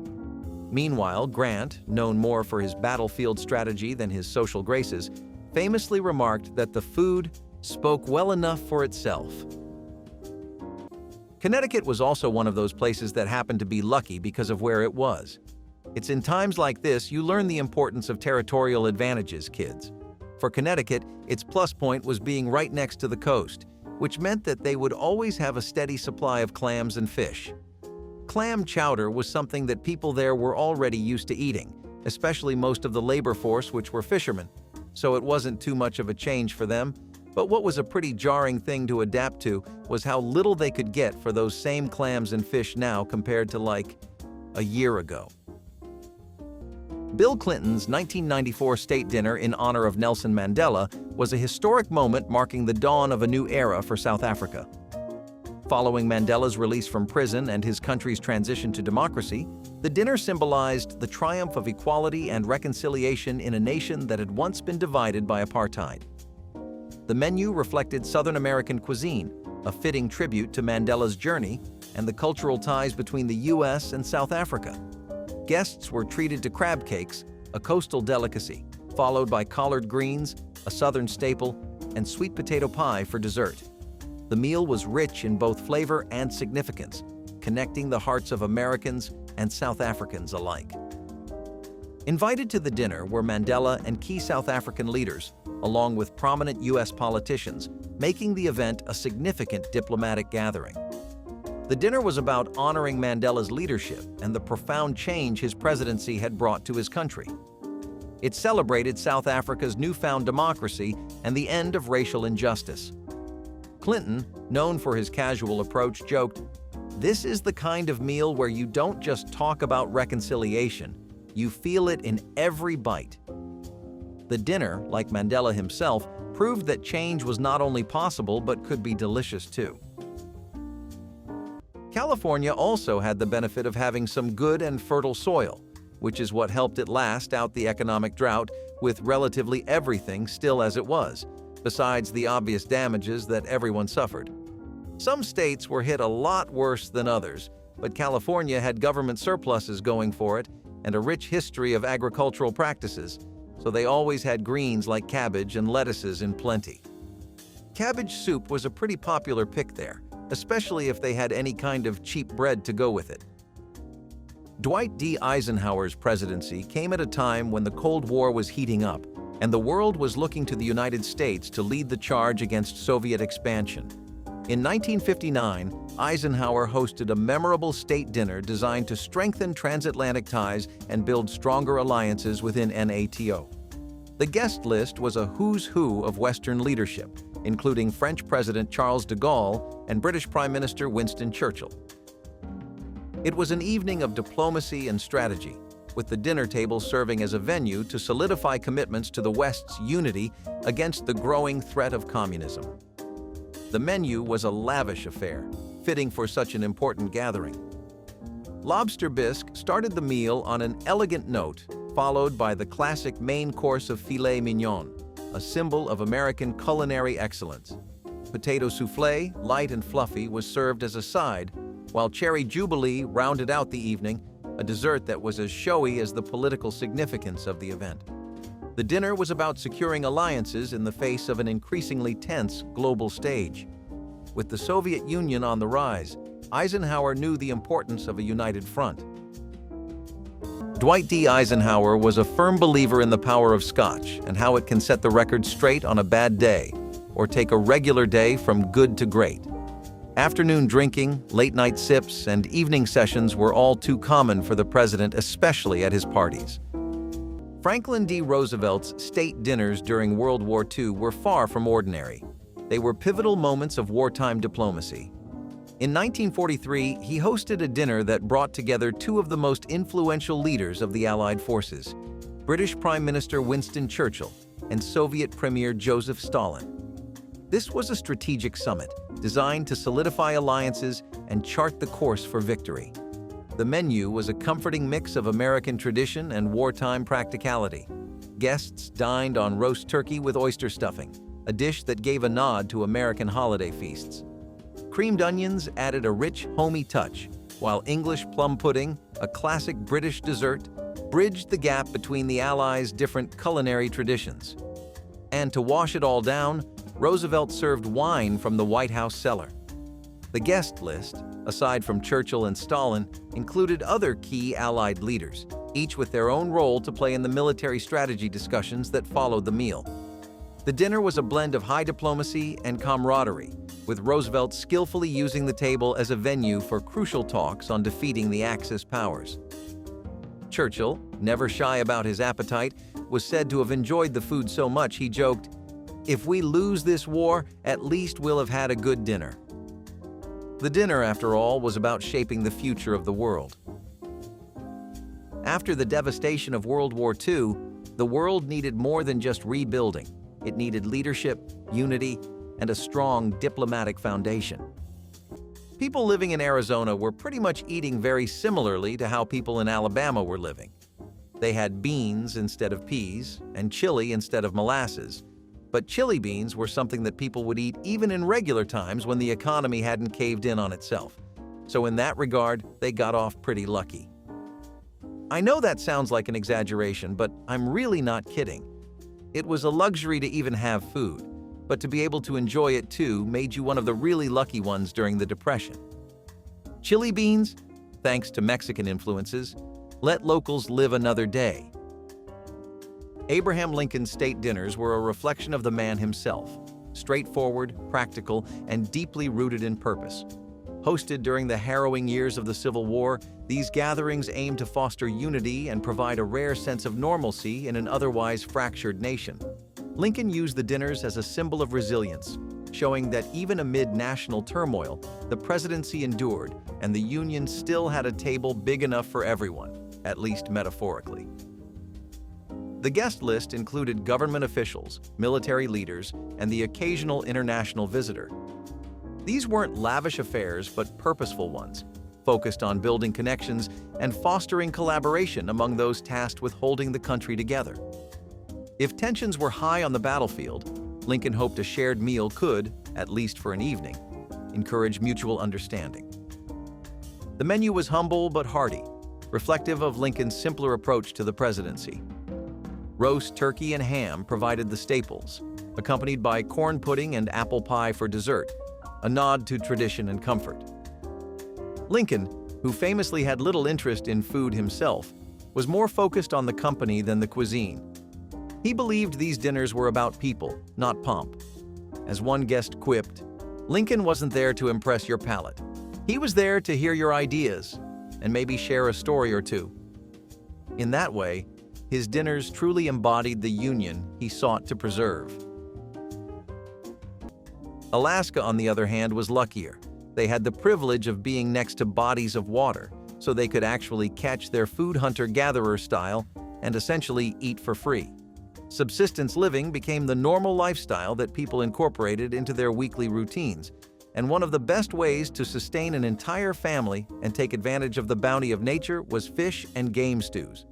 Meanwhile, Grant, known more for his battlefield strategy than his social graces, famously remarked that the food spoke well enough for itself. Connecticut was also one of those places that happened to be lucky because of where it was. It's in times like this you learn the importance of territorial advantages, kids. For Connecticut, its plus point was being right next to the coast, which meant that they would always have a steady supply of clams and fish. Clam chowder was something that people there were already used to eating, especially most of the labor force, which were fishermen, so it wasn't too much of a change for them. But what was a pretty jarring thing to adapt to was how little they could get for those same clams and fish now compared to, like, a year ago. Bill Clinton's 1994 state dinner in honor of Nelson Mandela was a historic moment marking the dawn of a new era for South Africa. Following Mandela's release from prison and his country's transition to democracy, the dinner symbolized the triumph of equality and reconciliation in a nation that had once been divided by apartheid. The menu reflected Southern American cuisine, a fitting tribute to Mandela's journey and the cultural ties between the U.S. and South Africa. Guests were treated to crab cakes, a coastal delicacy, followed by collard greens, a Southern staple, and sweet potato pie for dessert. The meal was rich in both flavor and significance, connecting the hearts of Americans and South Africans alike. Invited to the dinner were Mandela and key South African leaders, along with prominent U.S. politicians, making the event a significant diplomatic gathering. The dinner was about honoring Mandela's leadership and the profound change his presidency had brought to his country. It celebrated South Africa's newfound democracy and the end of racial injustice. Clinton, known for his casual approach, joked, "This is the kind of meal where you don't just talk about reconciliation, you feel it in every bite." The dinner, like Mandela himself, proved that change was not only possible but could be delicious too. California also had the benefit of having some good and fertile soil, which is what helped it last out the economic drought with relatively everything still as it was, besides the obvious damages that everyone suffered. Some states were hit a lot worse than others, but California had government surpluses going for it and a rich history of agricultural practices, so they always had greens like cabbage and lettuces in plenty. Cabbage soup was a pretty popular pick there, especially if they had any kind of cheap bread to go with it. Dwight D. Eisenhower's presidency came at a time when the Cold War was heating up, and the world was looking to the United States to lead the charge against Soviet expansion. In 1959, Eisenhower hosted a memorable state dinner designed to strengthen transatlantic ties and build stronger alliances within NATO. The guest list was a who's who of Western leadership, including French President Charles de Gaulle and British Prime Minister Winston Churchill. It was an evening of diplomacy and strategy, with the dinner table serving as a venue to solidify commitments to the West's unity against the growing threat of communism. The menu was a lavish affair, fitting for such an important gathering. Lobster bisque started the meal on an elegant note, followed by the classic main course of filet mignon, a symbol of American culinary excellence. Potato soufflé, light and fluffy, was served as a side, while cherry jubilee rounded out the evening, a dessert that was as showy as the political significance of the event. The dinner was about securing alliances in the face of an increasingly tense global stage. With the Soviet Union on the rise, Eisenhower knew the importance of a united front. Dwight D. Eisenhower was a firm believer in the power of Scotch and how it can set the record straight on a bad day, or take a regular day from good to great. Afternoon drinking, late-night sips, and evening sessions were all too common for the president, especially at his parties. Franklin D. Roosevelt's state dinners during World War II were far from ordinary. They were pivotal moments of wartime diplomacy. In 1943, he hosted a dinner that brought together two of the most influential leaders of the Allied forces, British Prime Minister Winston Churchill and Soviet Premier Joseph Stalin. This was a strategic summit designed to solidify alliances and chart the course for victory. The menu was a comforting mix of American tradition and wartime practicality. Guests dined on roast turkey with oyster stuffing, a dish that gave a nod to American holiday feasts. Creamed onions added a rich, homey touch, while English plum pudding, a classic British dessert, bridged the gap between the Allies' different culinary traditions. And to wash it all down, Roosevelt served wine from the White House cellar. The guest list, aside from Churchill and Stalin, included other key Allied leaders, each with their own role to play in the military strategy discussions that followed the meal. The dinner was a blend of high diplomacy and camaraderie, with Roosevelt skillfully using the table as a venue for crucial talks on defeating the Axis powers. Churchill, never shy about his appetite, was said to have enjoyed the food so much he joked, "If we lose this war, at least we'll have had a good dinner." The dinner, after all, was about shaping the future of the world. After the devastation of World War II, the world needed more than just rebuilding. It needed leadership, unity, and a strong diplomatic foundation. People living in Arizona were pretty much eating very similarly to how people in Alabama were living. They had beans instead of peas and chili instead of molasses, but chili beans were something that people would eat even in regular times when the economy hadn't caved in on itself. So in that regard, they got off pretty lucky. I know that sounds like an exaggeration, but I'm really not kidding. It was a luxury to even have food, but to be able to enjoy it too made you one of the really lucky ones during the Depression. Chili beans, thanks to Mexican influences, let locals live another day. Abraham Lincoln's state dinners were a reflection of the man himself, straightforward, practical, and deeply rooted in purpose. Hosted during the harrowing years of the Civil War, these gatherings aim to foster unity and provide a rare sense of normalcy in an otherwise fractured nation. Lincoln used the dinners as a symbol of resilience, showing that even amid national turmoil, the presidency endured and the Union still had a table big enough for everyone, at least metaphorically. The guest list included government officials, military leaders, and the occasional international visitor. These weren't lavish affairs but purposeful ones, focused on building connections and fostering collaboration among those tasked with holding the country together. If tensions were high on the battlefield, Lincoln hoped a shared meal could, at least for an evening, encourage mutual understanding. The menu was humble but hearty, reflective of Lincoln's simpler approach to the presidency. Roast turkey and ham provided the staples, accompanied by corn pudding and apple pie for dessert, a nod to tradition and comfort. Lincoln, who famously had little interest in food himself, was more focused on the company than the cuisine. He believed these dinners were about people, not pomp. As one guest quipped, "Lincoln wasn't there to impress your palate. He was there to hear your ideas and maybe share a story or two." In that way, his dinners truly embodied the union he sought to preserve. Alaska, on the other hand, was luckier. They had the privilege of being next to bodies of water, so they could actually catch their food hunter-gatherer style and essentially eat for free. Subsistence living became the normal lifestyle that people incorporated into their weekly routines, and one of the best ways to sustain an entire family and take advantage of the bounty of nature was fish and game stews.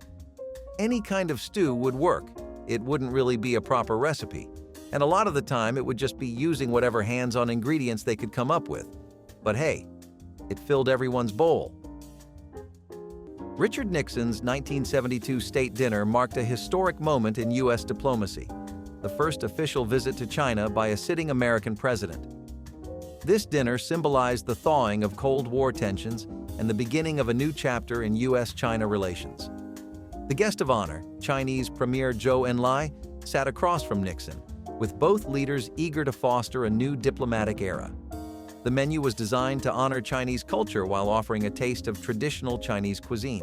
Any kind of stew would work. It wouldn't really be a proper recipe, and a lot of the time it would just be using whatever hands-on ingredients they could come up with. But hey, it filled everyone's bowl. Richard Nixon's 1972 state dinner marked a historic moment in U.S. diplomacy, the first official visit to China by a sitting American president. This dinner symbolized the thawing of Cold War tensions and the beginning of a new chapter in U.S.-China relations. The guest of honor, Chinese Premier Zhou Enlai, sat across from Nixon, with both leaders eager to foster a new diplomatic era. The menu was designed to honor Chinese culture while offering a taste of traditional Chinese cuisine.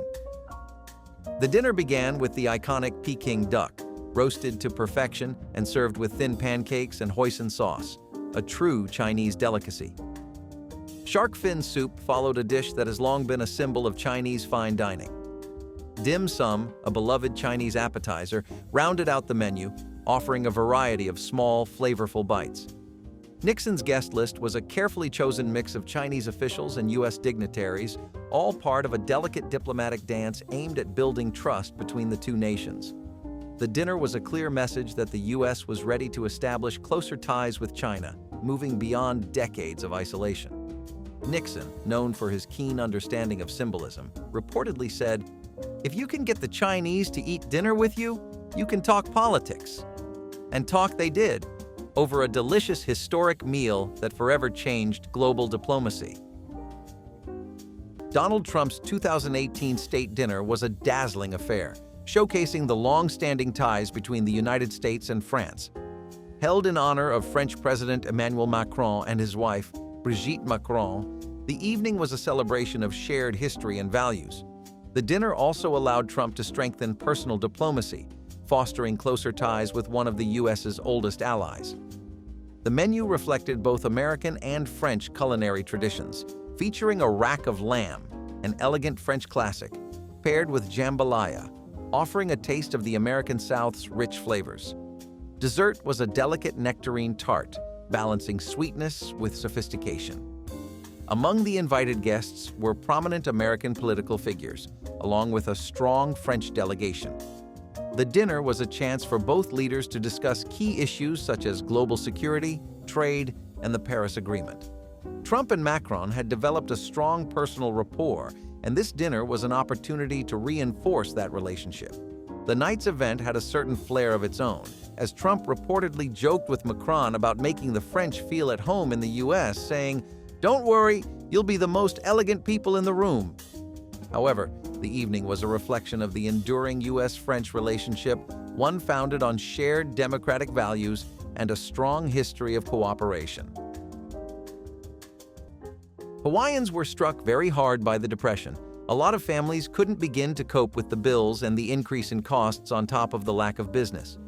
The dinner began with the iconic Peking duck, roasted to perfection and served with thin pancakes and hoisin sauce, a true Chinese delicacy. Shark fin soup followed a dish that has long been a symbol of Chinese fine dining. Dim sum, a beloved Chinese appetizer, rounded out the menu, offering a variety of small, flavorful bites. Nixon's guest list was a carefully chosen mix of Chinese officials and U.S. dignitaries, all part of a delicate diplomatic dance aimed at building trust between the two nations. The dinner was a clear message that the U.S. was ready to establish closer ties with China, moving beyond decades of isolation. Nixon, known for his keen understanding of symbolism, reportedly said, "If you can get the Chinese to eat dinner with you, you can talk politics." And talk they did, over a delicious historic meal that forever changed global diplomacy. Donald Trump's 2018 state dinner was a dazzling affair, showcasing the long-standing ties between the United States and France. Held in honor of French President Emmanuel Macron and his wife, Brigitte Macron, the evening was a celebration of shared history and values. The dinner also allowed Trump to strengthen personal diplomacy, fostering closer ties with one of the U.S.'s oldest allies. The menu reflected both American and French culinary traditions, featuring a rack of lamb, an elegant French classic, paired with jambalaya, offering a taste of the American South's rich flavors. Dessert was a delicate nectarine tart, balancing sweetness with sophistication. Among the invited guests were prominent American political figures, along with a strong French delegation. The dinner was a chance for both leaders to discuss key issues such as global security, trade, and the Paris Agreement. Trump and Macron had developed a strong personal rapport, and this dinner was an opportunity to reinforce that relationship. The night's event had a certain flair of its own, as Trump reportedly joked with Macron about making the French feel at home in the U.S., saying, "Don't worry, you'll be the most elegant people in the room." However, the evening was a reflection of the enduring U.S.-French relationship, one founded on shared democratic values and a strong history of cooperation. Hawaiians were struck very hard by the Depression. A lot of families couldn't begin to cope with the bills and the increase in costs on top of the lack of business.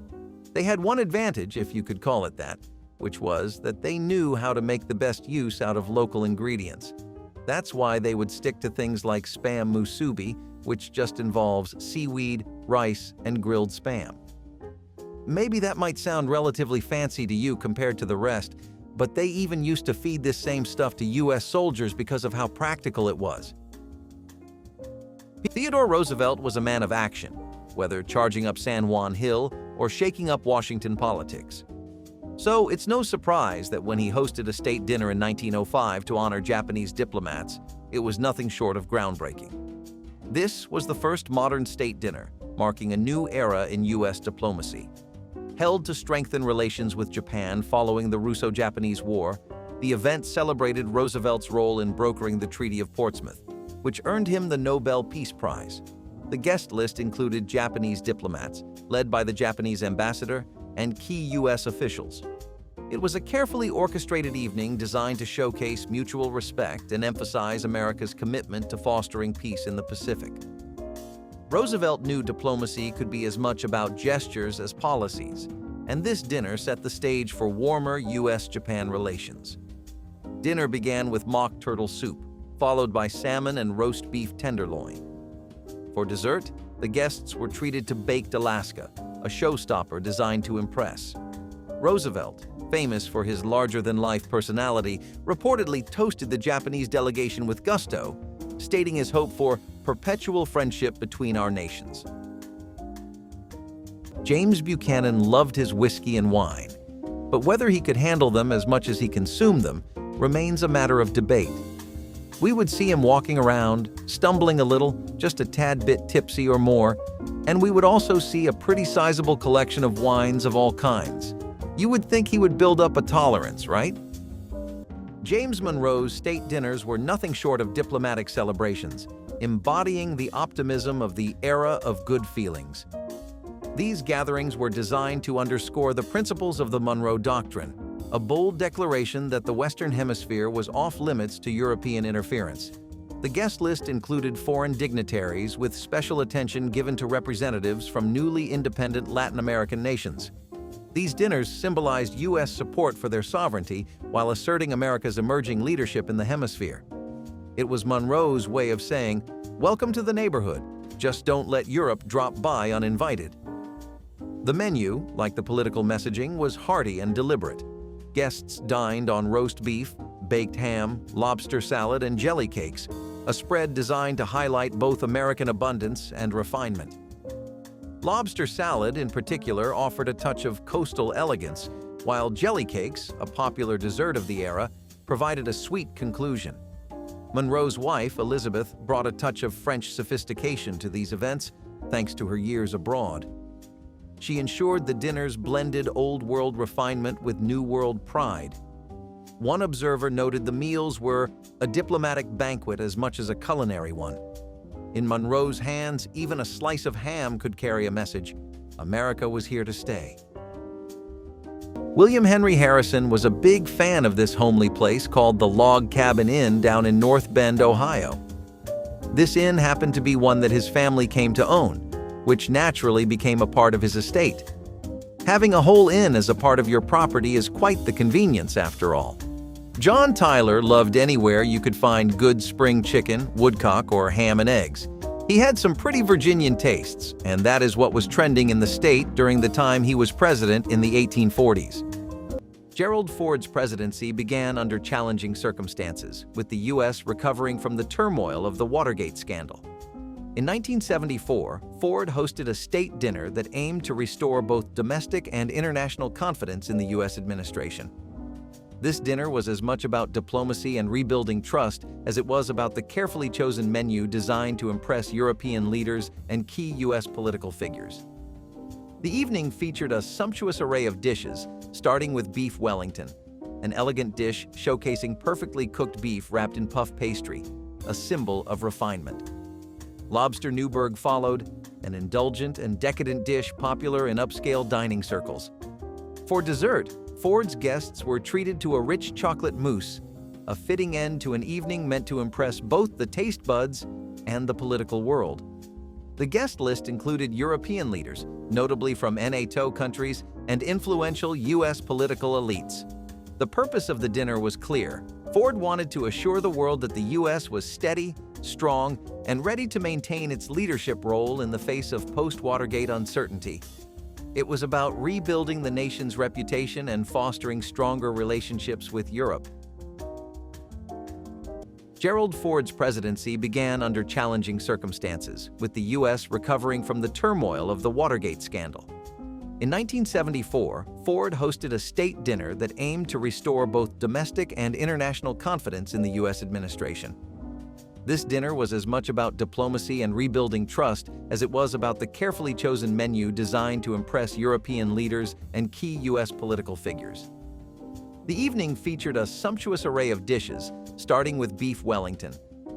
They had one advantage, if you could call it that, which was that they knew how to make the best use out of local ingredients. That's why they would stick to things like spam musubi, which just involves seaweed, rice, and grilled spam. Maybe that might sound relatively fancy to you compared to the rest, but they even used to feed this same stuff to US soldiers because of how practical it was. Theodore Roosevelt was a man of action, whether charging up San Juan Hill or shaking up Washington politics. So it's no surprise that when he hosted a state dinner in 1905 to honor Japanese diplomats, it was nothing short of groundbreaking. This was the first modern state dinner, marking a new era in US diplomacy. Held to strengthen relations with Japan following the Russo-Japanese War, the event celebrated Roosevelt's role in brokering the Treaty of Portsmouth, which earned him the Nobel Peace Prize. The guest list included Japanese diplomats, led by the Japanese ambassador, and key US officials. It was a carefully orchestrated evening designed to showcase mutual respect and emphasize America's commitment to fostering peace in the Pacific. Roosevelt knew diplomacy could be as much about gestures as policies, and this dinner set the stage for warmer US-Japan relations. Dinner began with mock turtle soup, followed by salmon and roast beef tenderloin. For dessert, the guests were treated to baked Alaska, a showstopper designed to impress. Roosevelt, famous for his larger-than-life personality, reportedly toasted the Japanese delegation with gusto, stating his hope for perpetual friendship between our nations. James Buchanan loved his whiskey and wine, but whether he could handle them as much as he consumed them remains a matter of debate. We would see him walking around, stumbling a little, just a tad bit tipsy or more, and we would also see a pretty sizable collection of wines of all kinds. You would think he would build up a tolerance, right? James Monroe's state dinners were nothing short of diplomatic celebrations, embodying the optimism of the era of good feelings. These gatherings were designed to underscore the principles of the Monroe Doctrine, a bold declaration that the Western Hemisphere was off-limits to European interference. The guest list included foreign dignitaries with special attention given to representatives from newly independent Latin American nations. These dinners symbolized U.S. support for their sovereignty while asserting America's emerging leadership in the hemisphere. It was Monroe's way of saying, "Welcome to the neighborhood, just don't let Europe drop by uninvited." The menu, like the political messaging, was hearty and deliberate. Guests dined on roast beef, baked ham, lobster salad, and jelly cakes, a spread designed to highlight both American abundance and refinement. Lobster salad, in particular, offered a touch of coastal elegance, while jelly cakes, a popular dessert of the era, provided a sweet conclusion. Monroe's wife, Elizabeth, brought a touch of French sophistication to these events, thanks to her years abroad. She ensured the dinners blended Old World refinement with New World pride. One observer noted the meals were a diplomatic banquet as much as a culinary one. In Monroe's hands, even a slice of ham could carry a message: America was here to stay. William Henry Harrison was a big fan of this homely place called the Log Cabin Inn down in North Bend, Ohio. This inn happened to be one that his family came to own, which naturally became a part of his estate. Having a whole inn as a part of your property is quite the convenience, after all. John Tyler loved anywhere you could find good spring chicken, woodcock, or ham and eggs. He had some pretty Virginian tastes, and that is what was trending in the state during the time he was president in the 1840s. Gerald Ford's presidency began under challenging circumstances, with the U.S. recovering from the turmoil of the Watergate scandal. In 1974, Ford hosted a state dinner that aimed to restore both domestic and international confidence in the U.S. administration. This dinner was as much about diplomacy and rebuilding trust as it was about the carefully chosen menu designed to impress European leaders and key U.S. political figures. The evening featured a sumptuous array of dishes, starting with beef Wellington, an elegant dish showcasing perfectly cooked beef wrapped in puff pastry, a symbol of refinement. Lobster Newburg followed, an indulgent and decadent dish popular in upscale dining circles. For dessert, Ford's guests were treated to a rich chocolate mousse, a fitting end to an evening meant to impress both the taste buds and the political world. The guest list included European leaders, notably from NATO countries, and influential U.S. political elites. The purpose of the dinner was clear. Ford wanted to assure the world that the U.S. was steady, strong, and ready to maintain its leadership role in the face of post-Watergate uncertainty. It was about rebuilding the nation's reputation and fostering stronger relationships with Europe. Gerald Ford's presidency began under challenging circumstances, with the U.S. recovering from the turmoil of the Watergate scandal. In 1974, Ford hosted a state dinner that aimed to restore both domestic and international confidence in the U.S. administration. This dinner was as much about diplomacy and rebuilding trust as it was about the carefully chosen menu designed to impress European leaders and key U.S. political figures. The evening featured a sumptuous array of dishes, starting with beef Wellington,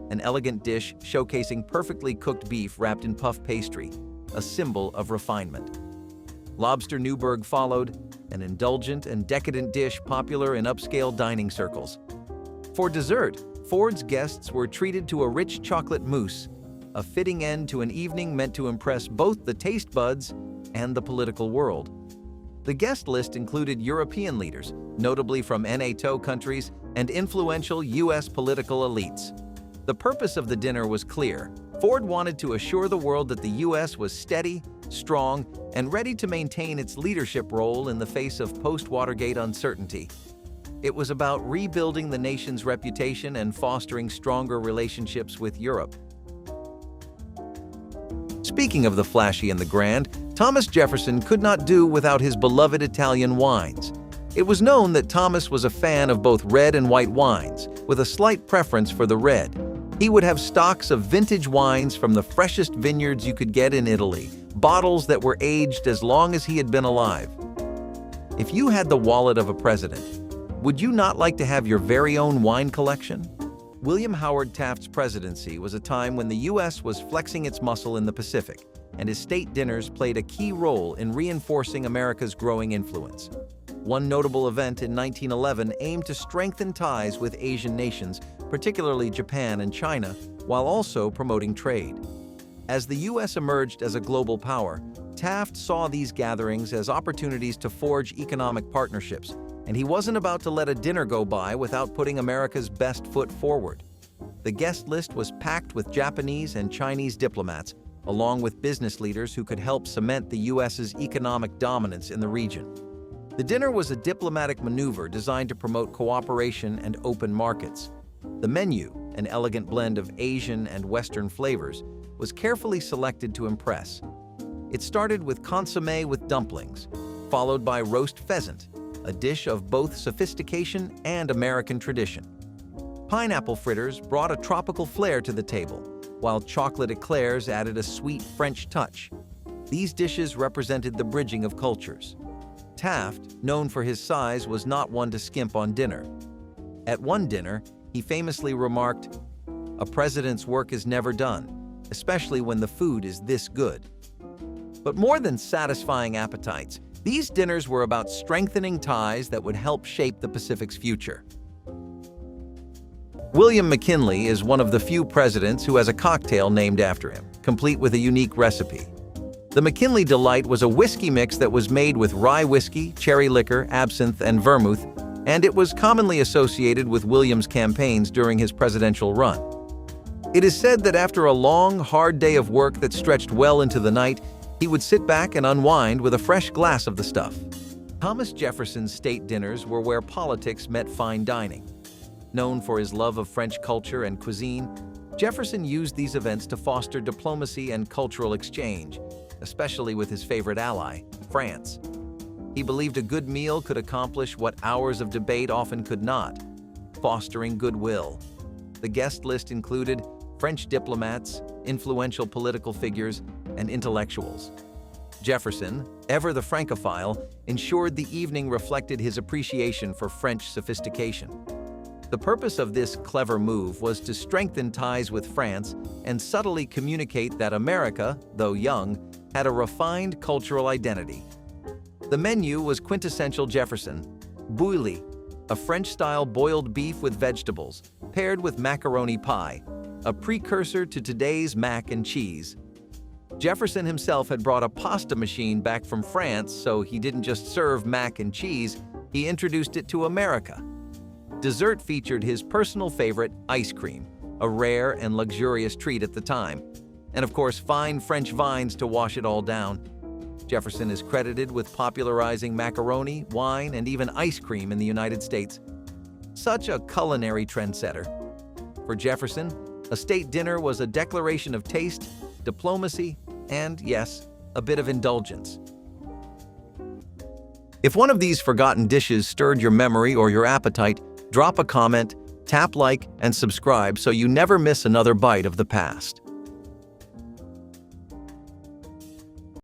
an elegant dish showcasing perfectly cooked beef wrapped in puff pastry, a symbol of refinement. Lobster Newburg followed, an indulgent and decadent dish popular in upscale dining circles. For dessert, Ford's guests were treated to a rich chocolate mousse, a fitting end to an evening meant to impress both the taste buds and the political world. The guest list included European leaders, notably from NATO countries, and influential U.S. political elites. The purpose of the dinner was clear. Ford wanted to assure the world that the U.S. was steady, strong, and ready to maintain its leadership role in the face of post-Watergate uncertainty. It was about rebuilding the nation's reputation and fostering stronger relationships with Europe. Speaking of the flashy and the grand, Thomas Jefferson could not do without his beloved Italian wines. It was known that Thomas was a fan of both red and white wines, with a slight preference for the red. He would have stocks of vintage wines from the freshest vineyards you could get in Italy, bottles that were aged as long as he had been alive. If you had the wallet of a president, would you not like to have your very own wine collection? William Howard Taft's presidency was a time when the U.S. was flexing its muscle in the Pacific, and his state dinners played a key role in reinforcing America's growing influence. One notable event in 1911 aimed to strengthen ties with Asian nations, particularly Japan and China, while also promoting trade. As the U.S. emerged as a global power, Taft saw these gatherings as opportunities to forge economic partnerships, and he wasn't about to let a dinner go by without putting America's best foot forward. The guest list was packed with Japanese and Chinese diplomats, along with business leaders who could help cement the U.S.'s economic dominance in the region. The dinner was a diplomatic maneuver designed to promote cooperation and open markets. The menu, an elegant blend of Asian and Western flavors, was carefully selected to impress. It started with consommé with dumplings, followed by roast pheasant, a dish of both sophistication and American tradition. Pineapple fritters brought a tropical flair to the table, while chocolate eclairs added a sweet French touch. These dishes represented the bridging of cultures. Taft, known for his size, was not one to skimp on dinner. At one dinner, he famously remarked, "A president's work is never done, especially when the food is this good." But more than satisfying appetites, these dinners were about strengthening ties that would help shape the Pacific's future. William McKinley is one of the few presidents who has a cocktail named after him, complete with a unique recipe. The McKinley Delight was a whiskey mix that was made with rye whiskey, cherry liquor, absinthe, and vermouth, and it was commonly associated with William's campaigns during his presidential run. It is said that after a long, hard day of work that stretched well into the night, he would sit back and unwind with a fresh glass of the stuff. Thomas Jefferson's state dinners were where politics met fine dining. Known for his love of French culture and cuisine, Jefferson used these events to foster diplomacy and cultural exchange, especially with his favorite ally, France. He believed a good meal could accomplish what hours of debate often could not, fostering goodwill. The guest list included French diplomats, influential political figures, and intellectuals. Jefferson, ever the Francophile, ensured the evening reflected his appreciation for French sophistication. The purpose of this clever move was to strengthen ties with France and subtly communicate that America, though young, had a refined cultural identity. The menu was quintessential Jefferson: bouilli, a French-style boiled beef with vegetables, paired with macaroni pie, a precursor to today's mac and cheese. Jefferson himself had brought a pasta machine back from France, so he didn't just serve mac and cheese, he introduced it to America. Dessert featured his personal favorite, ice cream, a rare and luxurious treat at the time, and of course fine French vines to wash it all down. Jefferson is credited with popularizing macaroni, wine, and even ice cream in the United States. Such a culinary trendsetter. For Jefferson, a state dinner was a declaration of taste, diplomacy, and, yes, a bit of indulgence. If one of these forgotten dishes stirred your memory or your appetite, drop a comment, tap like, and subscribe so you never miss another bite of the past.